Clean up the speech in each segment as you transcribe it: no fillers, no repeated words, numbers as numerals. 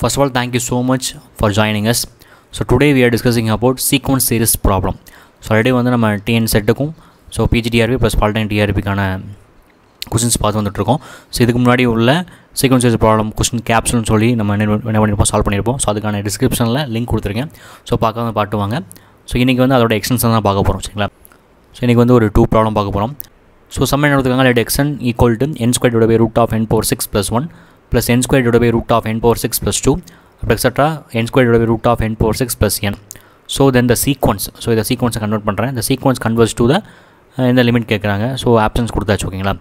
First of all, thank you so much for joining us. So today we are discussing about sequence series problem. So already வந்து நம்ம TN செட்டுக்கும் so PGDRB plus பால்டைன் டிஆர்பிக்கான questions பார்த்து வந்துட்டுருக்கோம். So இதுக்கு முன்னாடி உள்ள சீக்வன்ஸ் சீரிஸ் ப்ராப்ளம் கொஸ்டின் கேப்சூல்னு சொல்லி நம்ம என்ன பண்ணியிருப்போம், சால்வ் பண்ணியிருப்போம். ஸோ அதுக்கான டிஸ்கிரிப்ஷனில் லிங்க் கொடுத்துருக்கேன். ஸோ பார்க்காம பாட்டுவாங்க. ஸோ இன்றைக்கி வந்து அதோட எக்ஸ்டென்ஷன் தான் பார்க்க போகிறோம். சரிங்களா? ஸோ இன்றைக்கி வந்து ஒரு 2 ப்ராப்ளம் பார்க்க போகிறோம். ஸோ சம் என்ன எடுத்துக்காங்க, let xn equal to n squared divided by root of n power 6 plus 1 plus n squared divided by root of n power 6 plus 2 etc. n squared divided by root of n power 6 plus n. So then the sequence, so இந்த சீக்வன்ஸை convert பண்ணுறேன். இந்த sequence converts to இந்த limit கேட்குறாங்க. So options கொடுத்தாச்சு. ஓகேங்களா?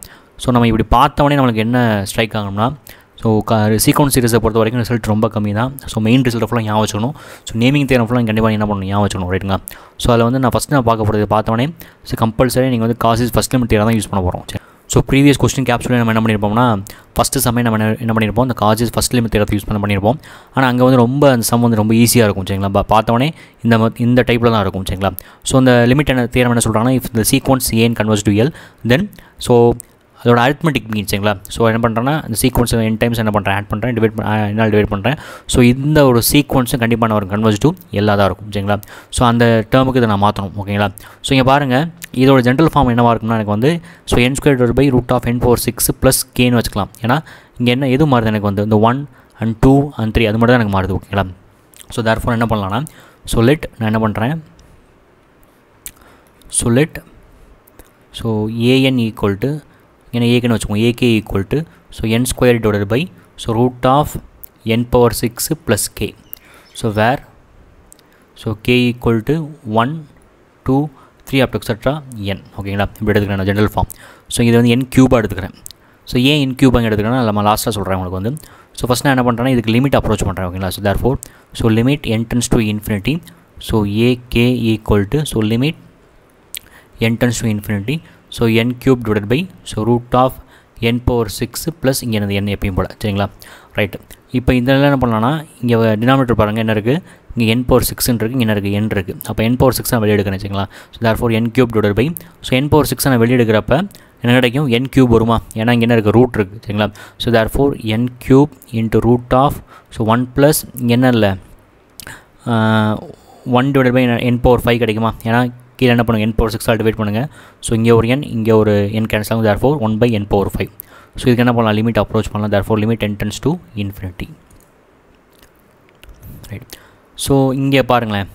So நம்ம இப்படி பார்த்தவொடனே நம்மளுக்கு என்ன ஸ்ட்ரைக் ஆகணும்னா, ஸோ சீக்வன்ஸ் சீரிஸை பொறுத்த வரைக்கும் ரிசல்ட் ரொம்ப கம்மி தான். ஸோ மெயின் ரிசல்ட் ஃபுல்லாக ஞாபகம் வச்சுக்கணும். ஸோ நேமிங் தேரம் ஃபுல்லாக கண்டிப்பாக என்ன பண்ணணும், ஞாபகம் வச்சுக்கணும். ரைட்டுங்களா? ஸோ அதில் வந்து நான் பார்க்க போகிறது பார்த்தவொடனே ஸோ கம்பல்சரி நீங்கள் வந்து காசிஸ் ஃபஸ்ட் லிமிட் தேரம் தான் யூஸ் பண்ண போகிறோம். சரி. ஸோ ப்ரீவியஸ் கொஸ்டின் கேப்சூலில் நம்ம என்ன பண்ணியிருப்போம்னா, ஃபஸ்ட்டு சம்மே நம்ம என்ன பண்ணியிருப்போம், இந்த காஜஸ் ஃபஸ்ட் லிமிட் தேரத்தை யூஸ் பண்ணியிருப்போம். ஆனால் அங்கே வந்து ரொம்ப அந்த சம் வந்து ரொம்ப ஈஸியாக இருக்கும். சரிங்களா? பார்த்தவொடனே இந்த டைப்பில் தான் இருக்கும். சரிங்களா? ஸோ இந்த லிமிட் என்ன தேரம் என்ன சொல்கிறாங்கன்னா, இஃப் இந்த சீக்வன்ஸ் ஏன் converse to L then so அதோட அரித்மெட்டிக் மீன். சரிங்களா? ஸோ என்ன பண்ணுறேன்னா, இந்த சீக்வன்ஸ் n டைம்ஸ் என்ன பண்ணுறேன், ஆட் பண்ணுறேன், என்னால் டிவைட் பண்ணுறேன். ஸோ இந்த ஒரு சீக்வன்ஸும் கண்டிப்பாக நான் ஒரு கன்வர்ஸ் டு எல்லா தான் இருக்கும். சரிங்களா? ஸோ அந்த டேர்முக்கு இதை நான் மாற்றணும். ஓகேங்களா? ஸோ இங்கே பாருங்கள், இதோட ஜென்ரல் ஃபார்ம் என்னவாக இருக்கும்னா, எனக்கு வந்து so n squared divided by root of n power 6 plus கேன்னு வச்சுக்கலாம். ஏன்னா இங்கே என்ன எது மாறுது, எனக்கு வந்து இந்த 1 and 2 and 3 அது மட்டும் தான் எனக்கு மாறுது. ஓகேங்களா? ஸோ தேர்ஃபோர் என்ன பண்ணலான்னா, ஸோ லெட் நான் என்ன பண்ணுறேன், so let so an equal to ஏன்னா ஏக்குன்னு வச்சுக்கோங்க, a k equal to so n squared divided by so root of n power 6 plus k. So where so k equal to 1 2 3 up extra n. ஓகேங்களா? இப்படி எடுத்துக்கிறேன் நான் ஜென்ரல் ஃபார்ம். ஸோ இது வந்து n க்யூபாக எடுத்துக்கிறேன். ஸோ ஏன் n க்யூபாக எடுத்துக்கிறேன்னா நம்ம லாஸ்ட்டாக சொல்கிறேன் உங்களுக்கு வந்து. ஸோ ஃபஸ்ட் நான் என்ன பண்ணுறேன்னா, இதுக்கு லிமிட் அப்ரோச் பண்ணுறேன். ஓகேங்களா? So therefore so limit n tends to infinity so AK equal to so limit n tends to infinity so n cube divided by so root of n power 6 plus இங்கே என்னது n எப்பயும் போல். சரிங்களா? Right. இப்போ இதெல்லாம் என்ன பண்ணலான்னா, இங்கே denominator பாருங்கள் என்ன இருக்குது, இங்கே n power 6 இருக்குது, இங்கே என்ன இருக்குது n இருக்குது. அப்போ n power 6 நான் வெளியே எடுக்கிறேன். சரிங்களா? So therefore n cube divided by so n power 6 நான் வெளியே எடுக்கிறப்ப என்ன கிடைக்கும், n cube வருமா, ஏன்னா இங்கே என்ன இருக்குது, ரூட் இருக்குது. சரிங்களா? So therefore n cube into root of so 1 plus என்ன இல்லை 1 divided by n power 5 கிடைக்குமா, ஏன்னா கீழே என்ன பண்ணுங்கள், n power 6 ஆல் டிவைட் பண்ணுங்கள். ஸோ இங்கே ஒரு n இங்கே ஒரு n கேன்சல் ஆகும். Therefore 1 by n power 5. So இதுக்கு என்ன பண்ணலாம், லிமிட் அப்ரோச் பண்ணலாம். Therefore limit n tends to infinity. Right. So இங்கே பாருங்களேன்,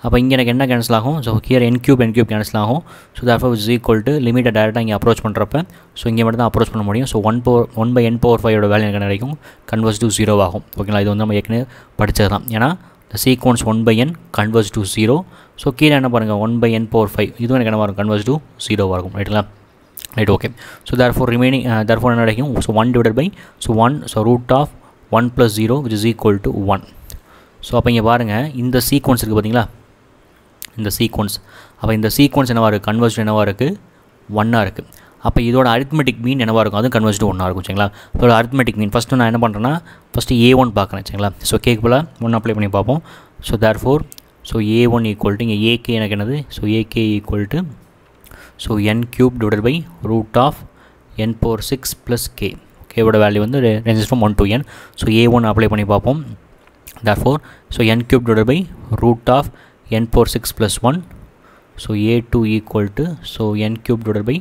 அப்போ இங்கே எனக்கு என்ன கேன்சல் ஆகும், so here n cube cancel ஆகும். So therefore is equal to லிமிட்டை டேரெக்டாக இங்கே அப்ரோச் பண்ணுறப்ப ஸோ இங்கே மட்டும் தான் அப்ரோச் பண்ண முடியும். So 1 by n power 5 value எனக்கு கிடைக்கும், கன்வர்ஸ் டு 0 ஆகும். ஓகேங்களா? இது வந்து நம்ம ஏற்கனவே படித்தது தான். ஏன்னா the sequence 1 by n converts to 0. So கீழே என்ன பாருங்கள், 1 by n power 5 இதுவும் எனக்கு என்ன வரும், கன்வர்ஸ் டு 0 இருக்கும். ரைட்டுங்களா? Right. Okay. So therefore remaining therefore என்ன கிடைக்கும், so 1 divided by so 1 so root of 1 + 0 which is equal to 1. So அப்போ இங்கே பாருங்கள், இந்த சீக்வன்ஸ் இருக்குது பார்த்தீங்களா, இந்த சீக்வன்ஸ். அப்போ இந்த சீக்வன்ஸ் என்னவாக இருக்குது, கன்வர்ஸ் என்னவாக இருக்குது, 1ஆக இருக்குது. அப்போ இதோட அரித்மெட்டிக் மீன் என்னவாக இருக்கும், அதுவும் கன்வர்ஸ் டு 1ஆக இருக்கும். சரிங்களா? இதோட அரித்மெட்டிக் மீன் ஃபஸ்ட்டு நான் என்ன பண்ணுறேன்னா, ஃபஸ்ட்டு A1 பார்க்குறேன். சரிங்களா? ஸோ கேக்கு போல் 1 அப்ளை பண்ணி பார்ப்போம். So therefore so A1 equal to இங்கே ஏகே எனக்கு என்னது, so AK equal to so n cube divided by root of n power 6 plus K. கேவோட வேல்யூ வந்து ranges from 1 to n. So A1 apply பண்ணி பார்ப்போம். Therefore so n cube divided by root of n power 6 plus 1. So A2 equal to so n cube divided by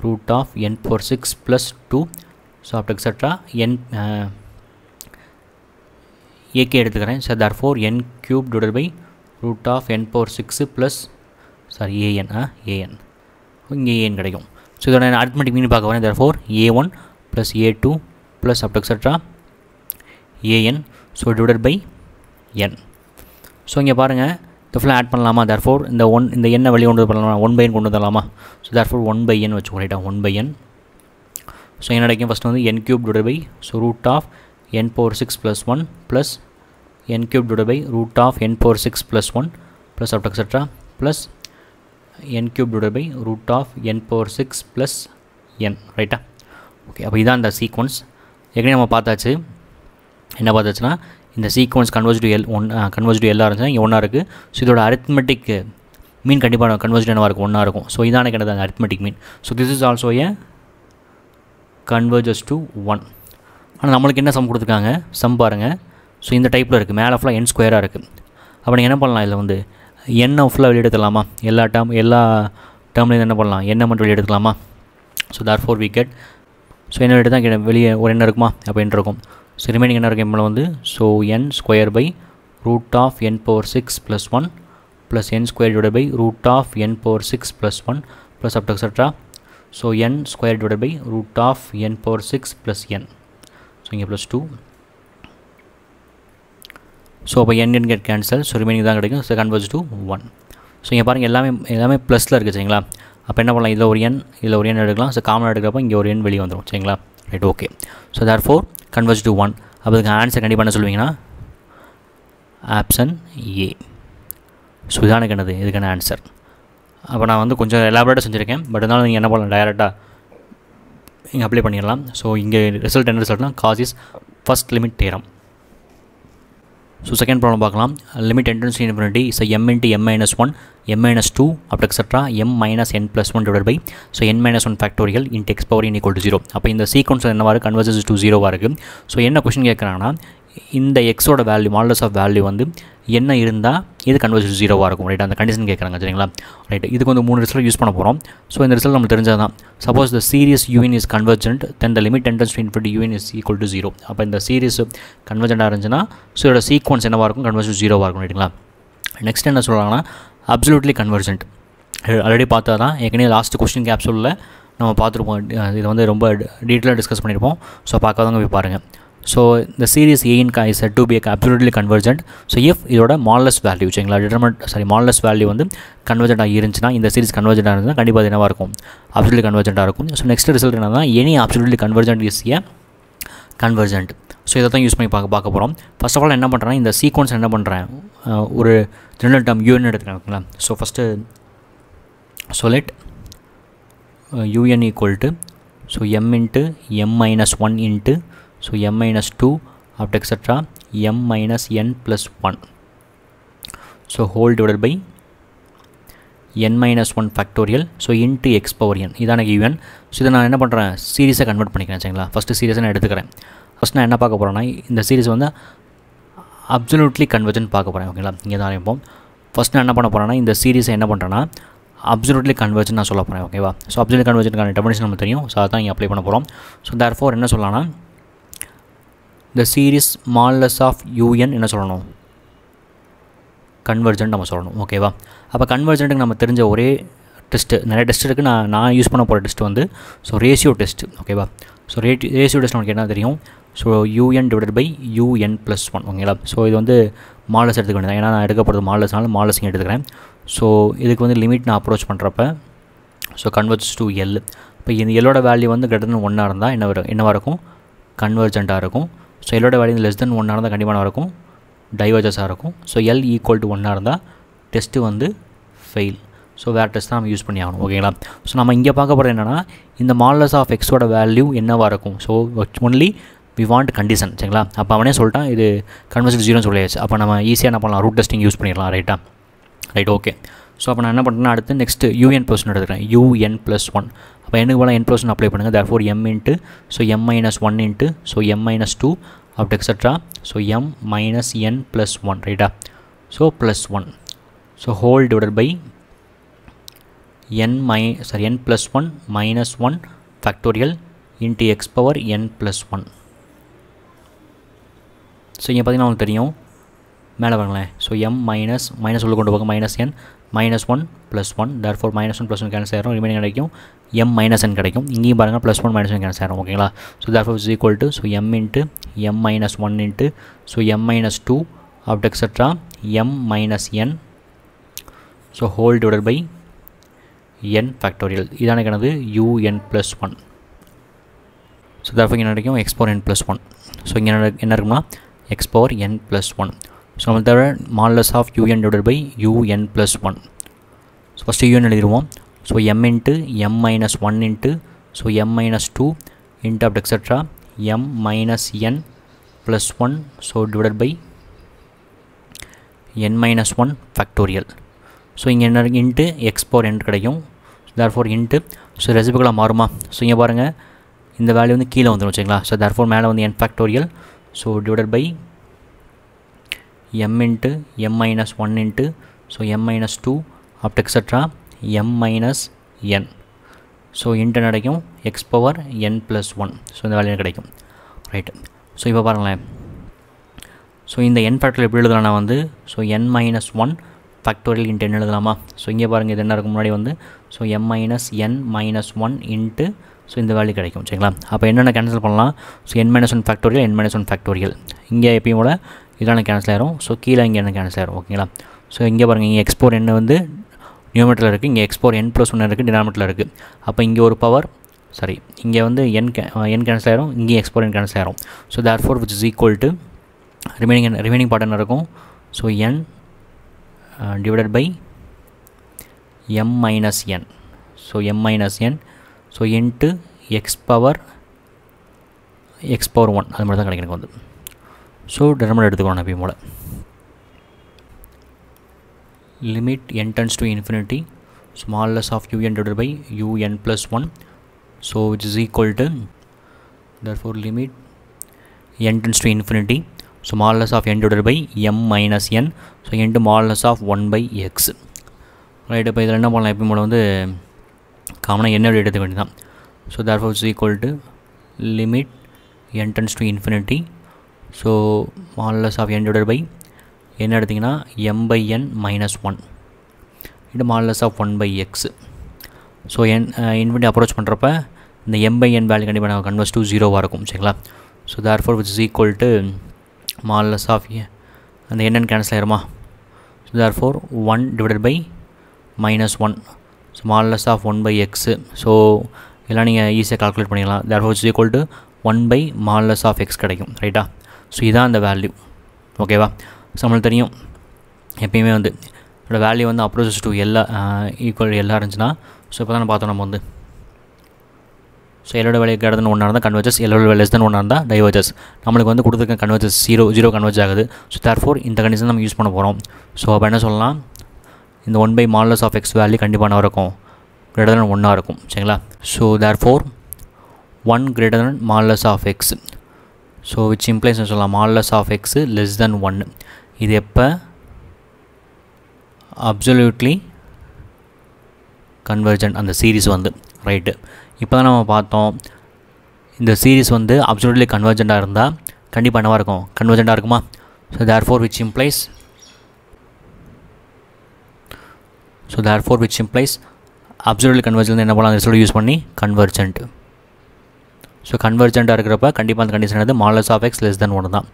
root of n power 6 plus 2 so after etc n ak எடுத்துக்கிறேன். so therefore n cube divided by root of n power 6 plus sorry an இங்கே an கிடைக்கும். So இதோட arithmetic மீன் பார்க்க வரேன். therefore a1 plus a2 plus after etc an so divided by n. So இங்கே பாருங்கள், இந்த ஃபுல்லாக ஆட் பண்ணலாமா, தேர்ஃபோர் இந்த எண்ணை வெளியே கொண்டு பண்ணலாமா, 1 by n கொண்டு வந்துடலாமா. ஸோ தேர்ஃபோர் 1 by n வச்சுக்கோ. ரைட்டா? 1 by n. ஸோ என்ன கிடைக்கும், ஃபஸ்ட்டு வந்து n cube divided by so root of n power 6 plus 1 plus n cube divided by root of n power 6 plus 1 plus up extra plus n cube divided by root of n power 6 plus n. ரைட்டா? Okay. அப்போ இதான் இந்த sequence. ஏற்கனவே நம்ம பார்த்தாச்சு. என்ன பார்த்தாச்சுன்னா, இந்த sequence converse to எல்லா இருந்துச்சுன்னா இங்கே 1ஆக இருக்குது. ஸோ இதோட அரித்மெட்டிக் மீன் கண்டிப்பாக கன்வர்ஸ் டு என்னவாக இருக்கும், 1ஆக இருக்கும். ஸோ இதான கிடையாது அந்த arithmetic mean. So this is also A converges to 1. ஆனால் நம்மளுக்கு என்ன சம் கொடுத்துருக்காங்க, சம் பாருங்கள். ஸோ இந்த டைப்பில் இருக்குது, மேலே ஃபுல்லாக n ஸ்கொயராக இருக்குது. அப்போ நீங்கள் என்ன பண்ணலாம், இதில் வந்து n ஃபுல்லாக வெளியே எடுத்துக்கலாமா, எல்லா டேர்ம்லேயும் என்ன பண்ணலாம், n மட்டும் வெளியே எடுத்துக்கலாமா. So therefore we get, so என்ன எடுத்து தான் வெளியே ஒரு என்ன இருக்குமா, அப்போ என்ன இருக்கும். ஸோ ரிமைனிங் என்ன இருக்கும் நம்மள வந்து, so n square by root of n power 6 + 1 plus n square divide by root of n power 6 + 1 plus up to etcetera. So n square divide by root of n power 6 plus n. So இங்கே plus 2. So அப்போ n get cancel. So remaining தான் கிடைக்கும். So converge to 1. So இங்கே பாருங்கள் எல்லாமே ப்ளஸில் இருக்குது சரிங்களா. அப்போ என்ன பண்ணலாம், இதில் ஒரு n எடுக்கலாம். ஸோ காமனாக எடுக்கிறப்போ இங்கே ஒரு n வெளியே வந்துடும் சரிங்களா. Right, okay. So therefore converge to 1. அப்போ இதுக்கு ஆன்சர் கண்டிப்பாக என்ன சொல்லுவீங்கன்னா ஆப்ஷன் ஏ. ஸோ இதான் எனக்கு என்னது இதுக்கான ஆன்சர். அப்போ நான் வந்து கொஞ்சம் எலாபரேட்டாக செஞ்சுருக்கேன், பட் இருந்தாலும் நீங்கள் என்ன பண்ணலாம், டைரெக்டாக இங்கே அப்ளை பண்ணிடலாம். ஸோ இங்கே ரிசல்ட் என்ன ரிசல்ட்னா cause is first limit theorem. So second problem பார்க்கலாம். Limit n tends infinity so m into m minus 1 m minus 2 up to etc m minus n plus 1 divided by so n minus 1 factorial into x power n equal to 0. அப்போ இந்த sequence என்னவா இருக்குது, converges to 0வாக இருக்குது. So என்ன question கேட்குறாங்கன்னா, இந்த எக்ஸோட value modulus of value வந்து என்ன இருந்தால் இது கன்வர்ஜ் டு 0வாக இருக்கும். ரைட், அந்த கண்டிஷன் கேட்குறாங்க சரிங்களா. ரைட், இதுக்கு வந்து 3 ரிசல்ட் யூஸ் பண்ண போகிறோம். ஸோ இந்த ரிசல்ட் நம்மளுக்கு தெரிஞ்சது தான். Suppose the series un is convergent then the limit entrance to infinity un is equal to 0. அப்போ இந்த சீரிஸ் கன்வர்ஜென்ட்டாக இருந்துச்சுன்னா ஸோ இதோட சீக்வன்ஸ் என்னவாக இருக்கும், கன்வர்ஜ் டு 0வாக இருக்கும். ரைட்டுங்களா. நெக்ஸ்ட் என்ன சொல்கிறாங்கன்னா அப்சல்யூட்லி கன்வர்ஜென்ட். ஆல்ரெடி பார்த்தா தான் ஏற்கனவே லாஸ்ட் கொஸ்டின் கேப்சூலில் நம்ம பார்த்துருப்போம். இது வந்து ரொம்ப டீட்டெயிலாக டிஸ்கஸ் பண்ணியிருப்போம். ஸோ பார்க்காதவங்க போய் பாருங்கள். ஸோ இந்த series A in is said to be absolutely convergent. So if இதோட மாடலஸ் வேல்யூ சரிங்களா மாடலஸ் வேல்யூ வந்து கன்வர்ஜென்ட்டாக இருந்துச்சுன்னா, இந்த சீரிஸ் கன்வர்ஜென்ட்டாக இருந்துச்சுன்னா கண்டிப்பாக அது என்னவாக இருக்கும், அப்சல்யூட்லி கன்வர்ஜென்ட்டாக இருக்கும். ஸோ நெக்ஸ்ட் ரிசல்ட் என்னன்னா any absolutely convergent is a convergent. So இதை தான் யூஸ் பண்ணி பார்க்க போகிறோம். ஃபர்ஸ்ட் ஆஃப் ஆல் என்ன பண்ணுறேன், இந்த சீக்வன்ஸ் என்ன பண்ணுறேன், ஒரு ஜெனரல் டேர்ம் un எடுத்துக்கிறேன் ஓகேங்களா. So first let un equal to so m into m minus 1 into so m minus 2 up to etc m minus n plus 1 so whole divided by n minus 1 factorial so into x power n. இதான un. So இதை நான் என்ன பண்ணுறேன், சீரிஸை convert பண்ணிக்கிறேன் சரிங்களா. First சீரிஸை நான் எடுத்துக்கிறேன். First நான் என்ன பார்க்க போகிறேன்னா, இந்த சீரிஸ் வந்து அப்சல்யூட்லி கன்வர்ஜென்ட் பார்க்க போகிறேன் ஓகேங்களா. இங்கே தான் ஆரம்பிப்போம். ஃபஸ்ட் நான் என்ன பண்ண போகிறேன்னா, இந்த சீரிஸை என்ன பண்ணுறேன்னா அப்சல்யூட்லி கன்வர்ஜென்ட் நான் சொல்ல போகிறேன் ஓகேவா. ஸோ அப்சல்யூட்லி கன்வர்ஜென்ட்கான டெஃபினிஷன் நமக்கு தெரியும். ஸோ அதான் இங்கே அப்ளை பண்ண போகிறோம். ஸோ therefore என்ன சொல்லலாம்னா, இந்த சீரிஸ் மாடலஸ் ஆஃப் un என்ன சொல்லணும், கன்வர்ஜென்ட் நம்ம சொல்லணும் ஓகேவா. அப்போ கன்வர்ஜென்ட்டுக்கு நம்ம தெரிஞ்ச ஒரே டெஸ்ட்டு, நிறைய டெஸ்ட் இருக்குது, நான் யூஸ் பண்ண போகிற டெஸ்ட் வந்து ஸோ ரேஷியோ டெஸ்ட் ஓகேவா. ஸோ ரேஷியோ டெஸ்ட் நமக்கு என்ன தெரியும், so un divided by un + 1 ஓகேங்களா. ஸோ இது வந்து மாடலஸ் எடுத்துக்க வேண்டியது, ஏன்னா நான் எடுக்க போகிறது மாடலஸ்னால மாடலஸிங் எடுத்துக்கிறேன். ஸோ இதுக்கு வந்து லிமிட் நான் அப்ரோச் பண்ணுறப்ப ஸோ கன்வர்ஜ் டு L. இப்போ இந்த எல்லோட வேல்யூ வந்து greater than 1 இருந்தால் என்னவாக இருக்கும், கன்வர்ஜென்ட்டாக இருக்கும். ஸோ எல்லோட வேல்யூ லெஸ் தென் 1 இருந்தால் கண்டிப்பாக இருக்கும், டைவர்ஜஸாக இருக்கும். ஸோ L ஈக்குவல் டு 1 இருந்தால் டெஸ்ட்டு வந்து ஃபெயில். ஸோ வேறு டெஸ்ட் தான் நம்ம யூஸ் பண்ணி ஆகணும் ஓகேங்களா. ஸோ நம்ம இங்கே பார்க்க போகிறது என்னென்னா, இந்த மாடலஸ் ஆஃப் எக்ஸோட வேல்யூ என்னவாக இருக்கும். So only we want condition சரிங்களா. அப்போ அவனே சொல்லிட்டான் இது கன்வர்ஜென்ட் 0 சொல்லியாச்சு. அப்போ நம்ம ஈஸியாக என்ன பண்ணலாம், ரூட் டெஸ்டிங் யூஸ் பண்ணிடலாம். Right okay. ஸோ அப்போ நான் என்ன பண்ணுறேன்னா, அடுத்து நெக்ஸ்ட்டு un + 1 எடுத்துக்கிறேன். un + 1 அப்போ எனக்கு போல் n + 1 அப்ளை பண்ணுங்கள். therefore m into so m minus 1 into so m minus 2 up to etc so m minus n plus 1 ரைட்டா. So plus 1 so whole divided by n plus 1 minus 1 factorial into x power n plus 1. So இங்கே பார்த்தீங்கன்னா உங்களுக்கு தெரியும் மேலே பாருங்களேன். So m minus உள்ள கொண்டு போக -n -1 + 1 therefore -1 + 1 கேன்சல் ஆகிடும். ரிமைனிங் கிடைக்கும் m - n கிடைக்கும். இங்கேயும் பாருங்கள் +1 -1 கேன்சல் ஆகிடும் ஓகேங்களா. So therefore is equal to so m into m minus 1 into so m minus 2 up to etc m minus n so whole divided by n factorial. இதான கணது un plus 1. So therefore இங்கே கிடைக்கும் x power n plus 1. So இங்கே என்ன இருக்குன்னா x power n plus 1. So நம்ம தவிர modulus of un divided by un plus 1. So first un எழுதிடுவோம். So m into m minus 1 into so m minus 2 into up to etc m minus n plus 1 so divided by n minus 1 factorial. So இங்கே என்ன into x power n கிடைக்கும். therefore into so ரெசிபிக்கலாக மாறுமா. So இங்கே பாருங்கள் இந்த value வந்து கீழே வந்துடும் வச்சுங்களா. ஸோ therefore மேலே வந்து n factorial so divided by m into m minus 1 into so m minus 2 up to etc m minus n. So into கிடைக்கும் x power n plus 1. So இந்த வேல்யூ கிடைக்கும் ரைட்டு. ஸோ இப்போ பாருங்களேன், so இந்த n factorial எப்படி எழுதலாம்னா வந்து so n minus 1 factorial into n எழுதலாமா? ஸோ இங்கே பாருங்கள் இது என்ன இருக்கும் முன்னாடி வந்து so m minus n minus 1 into so இந்த வேல்யூ கிடைக்கும் சரிங்களா. அப்போ என்னென்ன கேன்சல் பண்ணலாம்? So n minus 1 factorial n minus 1 factorial இங்கே எப்பயும் கூட இதெல்லாம் கேன்சல் ஆயிரும். ஸோ கீழே இங்கே என்ன கேன்சல் ஆயிரும் ஓகேங்களா. ஸோ இங்கே பாருங்கள் இங்கே எக்ஸ் பவர் n வந்து நியூமரேட்டரில் இருக்குது, இங்கே எக்ஸ் பவர் n + 1 இருக்குது டினாமினேட்டரில் இருக்குது. அப்போ இங்கே ஒரு பவர் சாரி இங்கே வந்து n கேன்சல் ஆயிரும், இங்கே எக்ஸ் பவர் n கேன்சல் ஆயிரும். So therefore which is equal to remaining part என்ன இருக்கும்? So n divided by m minus n. So m minus n so into x power 1 அது மாதிரி தான் கிடைக்கும் எனக்கு வந்து. ஸோ டினாமினேட்டர் எடுத்துக்கணும் எப்பயும் போல். limit n tends to infinity smallness of un divided by un plus 1 so which is equal to therefore limit n tends to infinity smallness of n divided by m minus n so into smallness of 1 by x right. இப்போ இதில் என்ன பண்ணலாம் எப்பயும் போல வந்து காமனாக என்ன எடுத்துக்க வேண்டியதான். So therefore is equal to limit n tends to infinity so smallness of n divided by என்ன எடுத்திங்கன்னா m by n minus 1 இது modulus of 1 by x. So infinity approach பண்ணுறப்ப இந்த m by n வேல்யூ கண்டிப்பாக நான் converse to 0வாக இருக்கும் சரிங்களா. So therefore which is equal to modulus of அந்த n கேன்சல் ஆயிருமா? So therefore 1 divided by minus 1 so modulus of 1 by x. So இதெல்லாம் நீங்கள் ஈஸியாக கால்குலேட் பண்ணிக்கலாம். Therefore which is equal to 1 by modulus of x கிடைக்கும் ரைட்டா. So இதான் அந்த வேல்யூ ஓகேவா. ஸோ நம்மளுக்கு தெரியும் எப்பயுமே வந்து இதோட வேல்யூ வந்து அப்ரோச்சஸ் டு எல்லா ஈக்குவல் எல்லா இருந்துச்சுன்னா ஸோ இப்போ தான் பார்த்தோம் நம்ம வந்து ஸோ எல்லோட வேல்யூ கிரேட்டர் தென் 1 இருந்தால் கன்வர்ஜஸ், எல்லோட வேல்யூ லெஸ் தென் 1 இருந்தால் டைவர்ஜஸ். நம்மளுக்கு வந்து கொடுத்துருக்க கன்வர்ஜஸ் 0 கன்வர்ஜ் ஆகுது. ஸோ தேர்ஃபோர் இந்த கண்டிஷன் நம்ம யூஸ் பண்ண போகிறோம். ஸோ அப்போ என்ன சொல்லலாம், இந்த 1 by modulus of x value கண்டிப்பாக என்ன இருக்கும் கிரேட்டர் தென் 1 இருக்கும் சரிங்களா. So therefore 1 greater than modulus of x. So which implies சொல்லலாம் modulus of x less than 1. இது எப்போ அப்சல்யூட்லி கன்வர்ஜென்ட் அந்த சீரீஸ் வந்து ரைட்டு. இப்போ தான் நம்ம பார்த்தோம் இந்த சீரீஸ் வந்து அப்சல்யூட்லி கன்வர்ஜெண்ட்டாக இருந்தால் கண்டிப்பாக என்னவாக இருக்கும் கன்வர்ஜெண்ட்டாக இருக்குமா. So therefore which implies absolutely convergent என்ன பண்ணலாம் ரிசல்ட் யூஸ் பண்ணி கன்வர்ஜென்ட். ஸோ கன்வர்ஜெண்ட்டாக இருக்கிறப்ப கண்டிப்பாக அந்த கண்டிஷன் வந்து modulus of x less than 1 தான்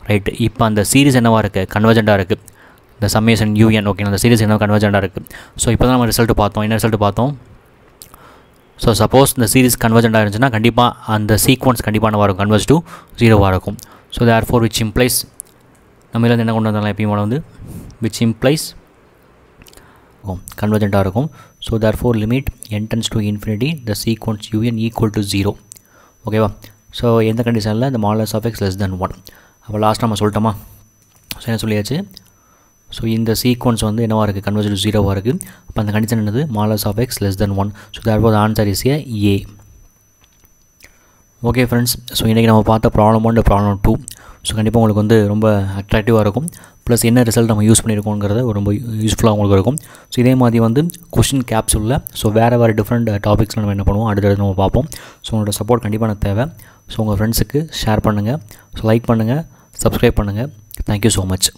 ரைட்டு. இப்போ அந்த சீரீஸ் என்னவாக இருக்குது கன்வர்ஜெண்ட்டாக இருக்குது இந்த சம்மேஷன் un ஓகே அந்த சீரீஸ் என்ன கன்வர்ஜெண்ட்டாக இருக்குது. ஸோ இப்போ தான் நம்ம ரிசல்ட் பார்த்தோம். என்ன ரிசல்ட் பார்த்தோம்? ஸோ சப்போஸ் இந்த சீரீஸ் கன்வர்ஜெண்ட்டாக இருந்துச்சுன்னா கண்டிப்பாக அந்த சீக்வன்ஸ் கண்டிப்பாக என்னவாக இருக்கும் கன்வர்ஸ் டு 0வாக இருக்கும். ஸோ தேர்ஃபோர் விச் இம்ப்ளைஸ் நம்ம இதில் என்ன கொண்டு வந்தாலும் எப்பயும் வந்து விச் இம்ப்ளைஸ் கன்வர்ஜெண்ட்டாக இருக்கும். So therefore limit n tends to infinity the sequence un equal to 0 ஓகேவா. ஸோ எந்த கண்டிஷனில் இந்த modulus of x less than 1. அப்போ லாஸ்ட் நம்ம சொல்லிட்டோமா? ஸோ என்ன சொல்லியாச்சு. ஸோ இந்த சீக்வன்ஸ் வந்து என்னவாக இருக்குது கன்வர்ஜ் டு 0வாக இருக்குது. அப்போ அந்த கண்டிஷன் என்னது modulus of x less than 1. So therefore the answer is A. Okay friends, so இன்றைக்கி நம்ம பார்த்த ப்ராப்ளம் 1 ப்ராப்ளம் 2 ஸோ கண்டிப்பாக உங்களுக்கு வந்து ரொம்ப அட்ராக்டிவாக இருக்கும். ப்ளஸ் என்ன ரிசல்ட் நம்ம யூஸ் பண்ணியிருக்கோங்கிறத ரொம்ப யூஸ்ஃபுல்லாக உங்களுக்கு இருக்கும். ஸோ இதே மாதிரி வந்து கொஷின் கேப்சூலில் ஸோ வேறு டிஃப்ரெண்ட் டாபிக்ஸில் நம்ம என்ன பண்ணுவோம் அடுத்தடுத்து நம்ம பார்ப்போம். ஸோ உங்களோட சப்போர்ட் கண்டிப்பாக எனக்கு தேவை. ஸோ உங்கள் ஃப்ரெண்ட்ஸுக்கு ஷேர் பண்ணுங்கள், ஸோ லைக் பண்ணுங்கள், சப்ஸ்கிரைப் பண்ணுங்கள். Thank you so much.